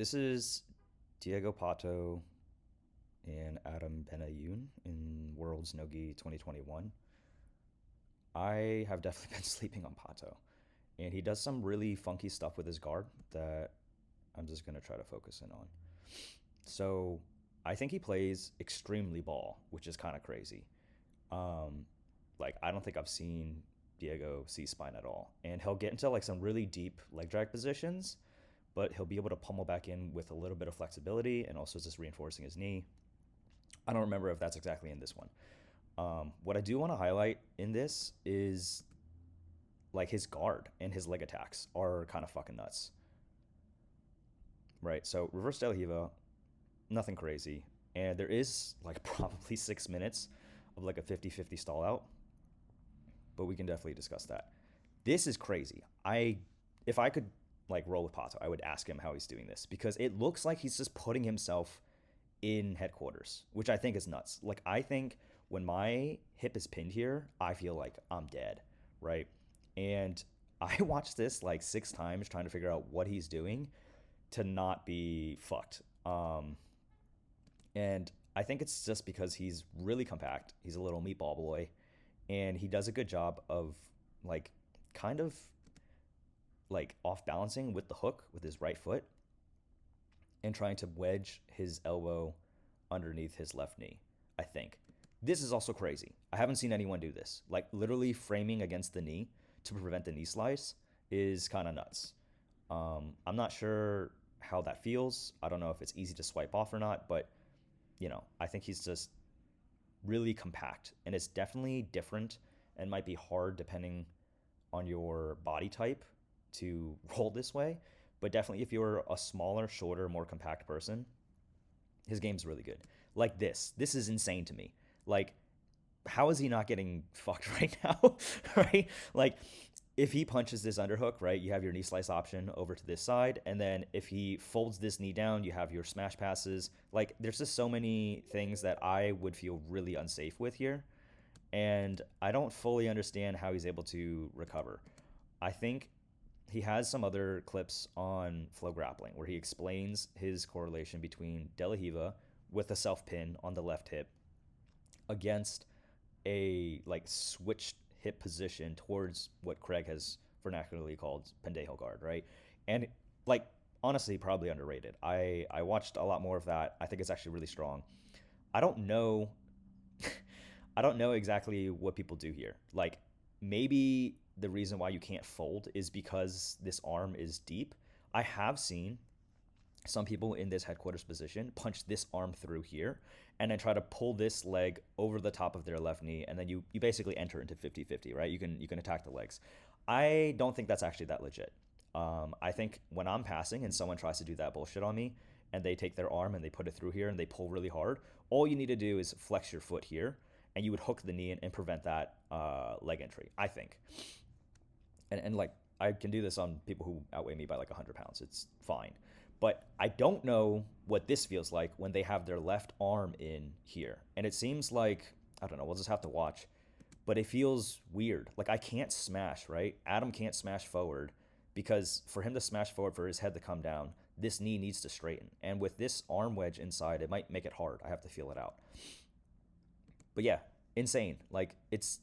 This is Diego Pato and Adam Benayoun in Worlds Nogi 2021. I have definitely been sleeping on Pato, and he does some really funky stuff with his guard that I'm just going to try to focus in on. So I think he plays extremely ball, which is kind of crazy. Um, I don't think I've seen Diego C spine at all, and he'll get into like some really deep leg drag positions, but he'll be able to pummel back in with a little bit of flexibility and also just reinforcing his knee. I don't remember if that's exactly in this one. What I do want to highlight in this is like his guard and his leg attacks are kind of fucking nuts, right? So reverse De La Hiva, nothing crazy, and there is like probably 6 minutes of like a 50-50 stall out, but we can definitely discuss that. This is crazy. If I could like roll with Pato, I would ask him how he's doing this because it looks like he's just putting himself in headquarters, which I think is nuts. Like I think when my hip is pinned here, I feel like I'm dead, right? And I watched this like 6 times trying to figure out what he's doing to not be fucked. And I think it's just because he's really compact. He's a little meatball boy, and he does a good job of like kind of like off balancing with the hook with his right foot and trying to wedge his elbow underneath his left knee, I think. This is also crazy. I haven't seen anyone do this. Like literally framing against the knee to prevent the knee slice is kind of nuts. I'm not sure how that feels. I don't know if it's easy to swipe off or not, but I think he's just really compact, and it's definitely different and might be hard depending on your body type to roll this way. But definitely, if you're a smaller, shorter, more compact person, his game's really good. Like this is insane to me. Like, how is he not getting fucked right now? Right? Like, if he punches this underhook, right, you have your knee slice option over to this side, and then if he folds this knee down, you have your smash passes. Like, there's just so many things that I would feel really unsafe with here, and I don't fully understand how he's able to recover. I think he has some other clips on Flograpping where he explains his correlation between De La Hiva with a self pin on the left hip against a like switched hip position towards what Craig has vernacularly called pendejo guard, right? And like honestly, probably underrated. I watched a lot more of that. I think it's actually really strong. I don't know I don't know exactly what people do here. Like maybe the reason why you can't fold is because this arm is deep. I have seen some people in this headquarters position punch this arm through here and then try to pull this leg over the top of their left knee, and then you basically enter into 50-50, right? You can attack the legs. I don't think that's actually that legit. I think when I'm passing and someone tries to do that bullshit on me and they take their arm and they put it through here and they pull really hard, all you need to do is flex your foot here and you would hook the knee and prevent that leg entry, I think. And like I can do this on people who outweigh me by like 100 pounds. It's fine. But I don't know what this feels like when they have their left arm in here. And it seems like, I don't know, we'll just have to watch. But it feels weird. Like I can't smash, right? Adam can't smash forward because for him to smash forward, for his head to come down, this knee needs to straighten. And with this arm wedge inside, it might make it hard. I have to feel it out. But yeah, insane. Like it's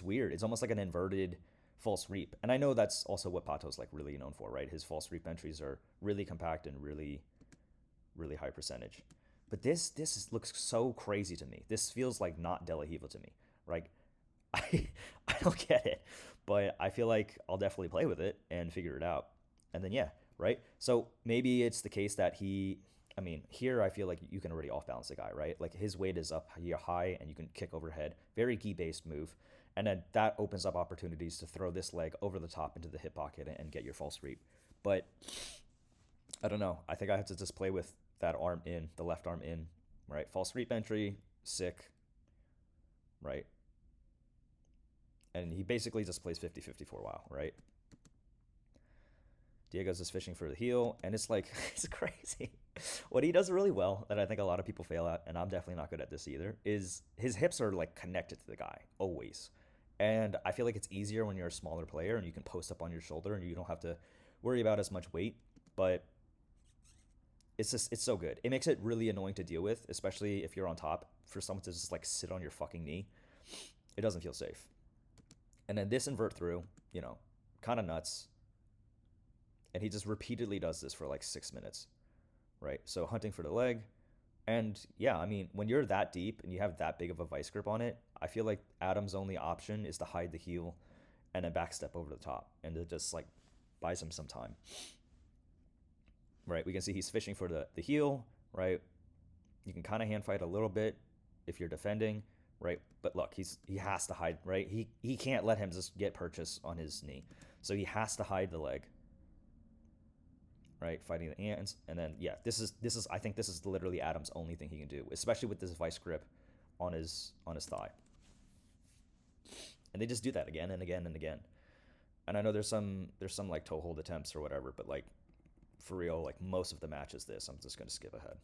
weird. It's almost like an inverted false reap. And I know that's also what Pato's like really known for, right? His false reap entries are really compact and really high percentage. But looks so crazy to me. This feels like not De La Hiva to me. Like I don't get it, but I feel like I'll definitely play with it and figure it out. And then yeah, right? So maybe it's the case that I mean, here I feel like you can already off balance the guy, right? Like his weight is up here high and you can kick overhead. Very gi based move. And then that opens up opportunities to throw this leg over the top into the hip pocket and get your false reap. But I don't know. I think I have to just play with that arm in, the left arm in, right? False reap entry, sick, right? And he basically just plays 50-50 for a while, right? Diego's just fishing for the heel, and it's like, it's crazy. What he does really well, that I think a lot of people fail at, and I'm definitely not good at this either, is his hips are like connected to the guy, always. And I feel like it's easier when you're a smaller player and you can post up on your shoulder and you don't have to worry about as much weight. But it's so good. It makes it really annoying to deal with, especially if you're on top. For someone to just like sit on your fucking knee, it doesn't feel safe. And then this invert through, you know, kind of nuts. And he just repeatedly does this for like 6 minutes, right? So hunting for the leg. And yeah, I mean, when you're that deep and you have that big of a vice grip on it, I feel like Adam's only option is to hide the heel and then backstep over the top and to just like buys him some time. Right? We can see he's fishing for the heel, right? You can kind of hand fight a little bit if you're defending, right? But look, he has to hide, right? He can't let him just get purchase on his knee. So he has to hide the leg. Right, fighting the ants, and then yeah, this is I think this is literally Adam's only thing he can do, especially with this vice grip on his thigh. And they just do that again and again and again. And I know there's some like toe hold attempts or whatever, but like for real, like most of the match is this. I'm just gonna skip ahead.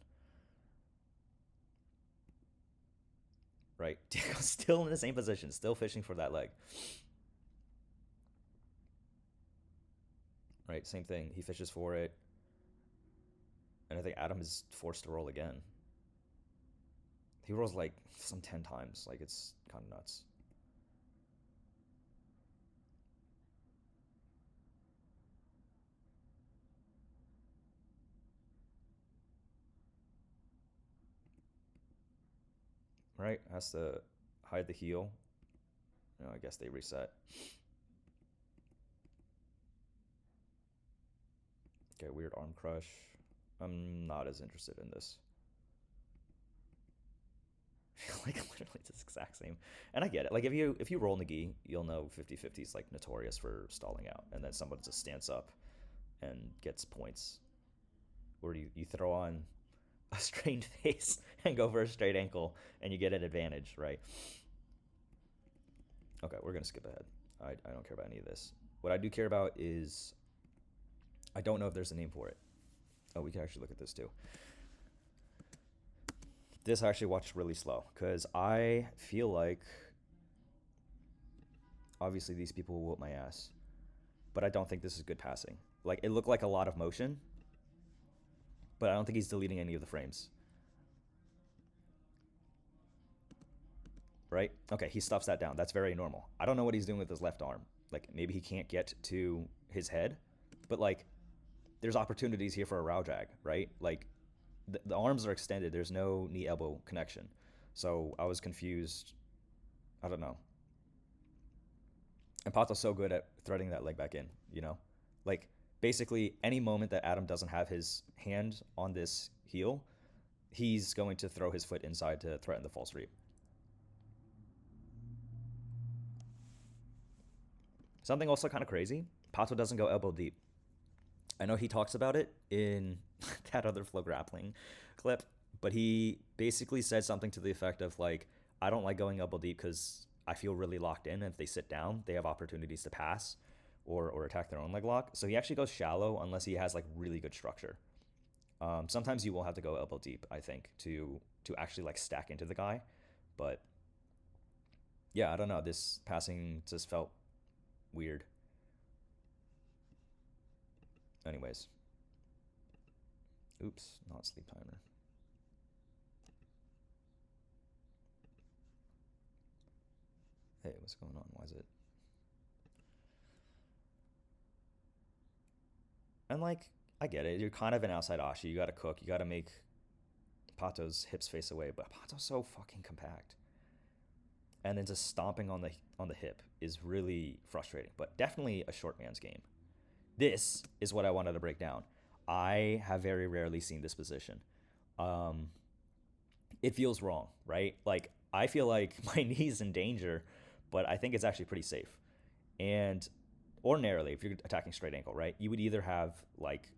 Right, Diego's still in the same position, still fishing for that leg. Right, same thing. He fishes for it. And I think Adam is forced to roll again. He rolls like some 10 times. Like, it's kind of nuts. Right? Has to hide the heel. I guess they reset. Okay, weird arm crush. I'm not as interested in this. Like literally it's the exact same. And I get it. Like if you roll Nagi, you'll know 50-50 is like notorious for stalling out. And then someone just stands up and gets points. Or you throw on a strained face and go for a straight ankle and you get an advantage, right? Okay, we're gonna skip ahead. I don't care about any of this. What I do care about is I don't know if there's a name for it. Oh, we can actually look at this too. This I actually watched really slow because I feel like obviously these people will whoop my ass, but I don't think this is good passing. Like it looked like a lot of motion, but I don't think he's deleting any of the frames. Right? Okay, he stuffs that down. That's very normal. I don't know what he's doing with his left arm. Like maybe he can't get to his head, but like there's opportunities here for a row drag, right? Like the arms are extended. There's no knee elbow connection. So I was confused. I don't know. And Pato's so good at threading that leg back in, you know? Like basically any moment that Adam doesn't have his hand on this heel, he's going to throw his foot inside to threaten the false reap. Something also kind of crazy, Pato doesn't go elbow deep. I know he talks about it in that other Flograpping clip, but he basically said something to the effect of like, I don't like going elbow deep because I feel really locked in. And if they sit down, they have opportunities to pass or attack their own leg lock. So he actually goes shallow unless he has like really good structure. Sometimes you will have to go elbow deep, I think, to actually like stack into the guy. But yeah, I don't know. This passing just felt weird. Anyways. Oops, not sleep timer. Hey, what's going on? Why is it? And like, I get it. You're kind of an outside ashi. You gotta cook. You gotta make Pato's hips face away. But Pato's so fucking compact. And then just stomping on the hip is really frustrating. But definitely a short man's game. This is what I wanted to break down. I have very rarely seen this position. Um, it feels wrong, right? Like I feel like my knee's in danger, but I think it's actually pretty safe. And ordinarily, if you're attacking straight ankle, right, you would either have like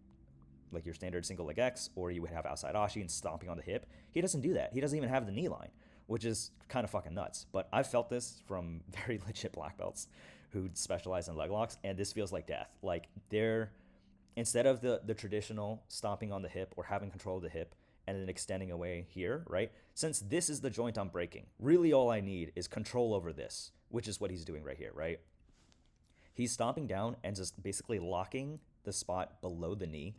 your standard single leg X, or you would have outside ashi and stomping on the hip. He doesn't do that. He doesn't even have the knee line, which is kind of fucking nuts. But I've felt this from very legit black belts who specialize in leg locks, and this feels like death. Like they're instead of the traditional stomping on the hip or having control of the hip and then extending away here, right? Since this is the joint I'm breaking, really all I need is control over this, which is what he's doing right here, right? He's stomping down and just basically locking the spot below the knee,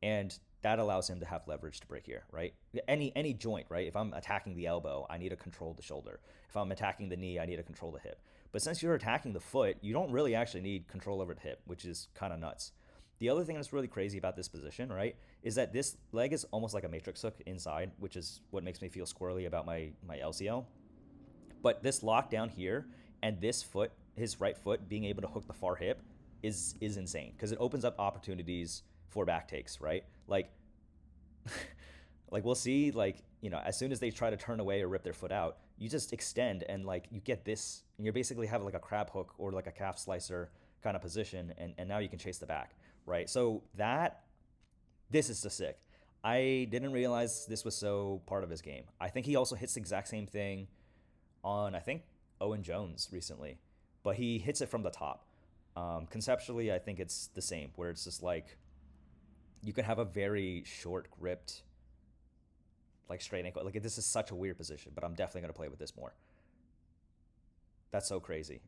and that allows him to have leverage to break here, right? Any joint, right? If I'm attacking the elbow, I need to control the shoulder. If I'm attacking the knee, I need to control the hip. But since you're attacking the foot, you don't really actually need control over the hip, which is kind of nuts. The other thing that's really crazy about this position, right, is that this leg is almost like a matrix hook inside, which is what makes me feel squirrely about my LCL. But this lockdown here and this foot, his right foot, being able to hook the far hip is insane because it opens up opportunities for back takes, right? Like we'll see, like, as soon as they try to turn away or rip their foot out, you just extend and like you get this, and you basically have like a crab hook or like a calf slicer kind of position, and now you can chase the back, right? So this is just sick. I didn't realize this was so part of his game. I think he also hits the exact same thing on, I think, Owen Jones recently, but he hits it from the top. Conceptually, I think it's the same, where it's just like you can have a very short gripped, like straight ankle. Like this is such a weird position, but I'm definitely gonna play with this more. That's so crazy,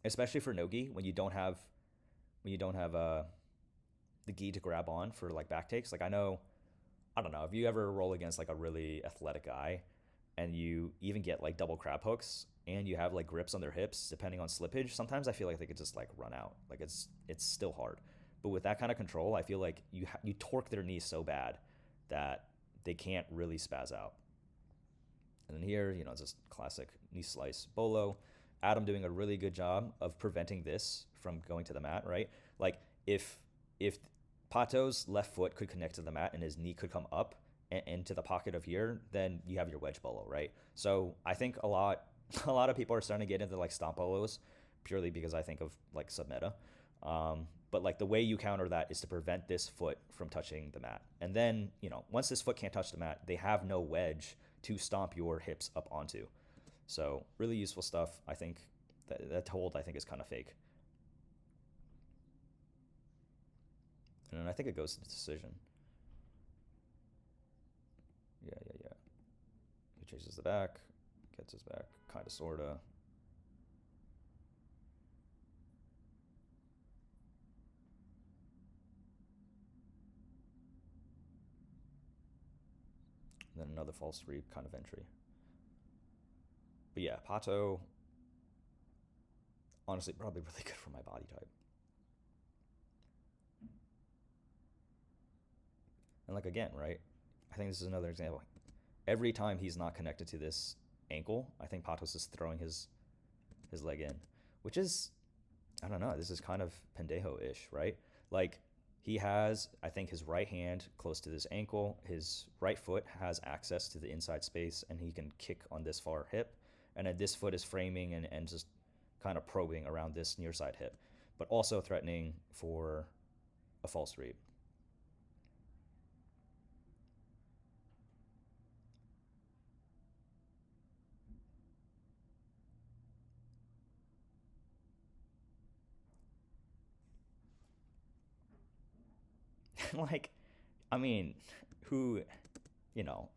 especially for nogi when you don't have the gi to grab on for like back takes. Like I don't know if you ever roll against like a really athletic guy and you even get like double crab hooks and you have like grips on their hips depending on slippage. Sometimes I feel like they could just like run out. Like it's still hard. But with that kind of control, I feel like you torque their knees so bad that they can't really spaz out. And then here, just classic knee slice bolo. Adam doing a really good job of preventing this from going to the mat, right? Like if Pato's left foot could connect to the mat and his knee could come up and into the pocket of here, then you have your wedge bolo, right? So I think a lot of people are starting to get into like stomp bolos purely because I think of like submeta. But like the way you counter that is to prevent this foot from touching the mat. And then, once this foot can't touch the mat, they have no wedge to stomp your hips up onto. So really useful stuff. I think that hold I think is kind of fake. And I think it goes to decision. Yeah. He chases the back, gets his back, kind of, sort of. Then another false reap kind of entry. But yeah, Pato, honestly, probably really good for my body type. And like again, right? I think this is another example. Every time he's not connected to this ankle, I think Pato's just throwing his leg in, which is, I don't know, this is kind of pendejo-ish, right? Like he has, I think, his right hand close to this ankle. His right foot has access to the inside space, and he can kick on this far hip. And then this foot is framing and just kind of probing around this near side hip, but also threatening for a false reap. Like, I mean, who,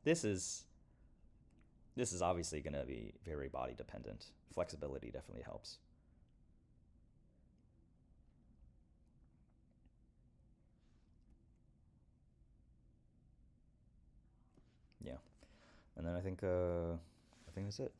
this is obviously going to be very body dependent. Flexibility definitely helps. Yeah. And then I think that's it.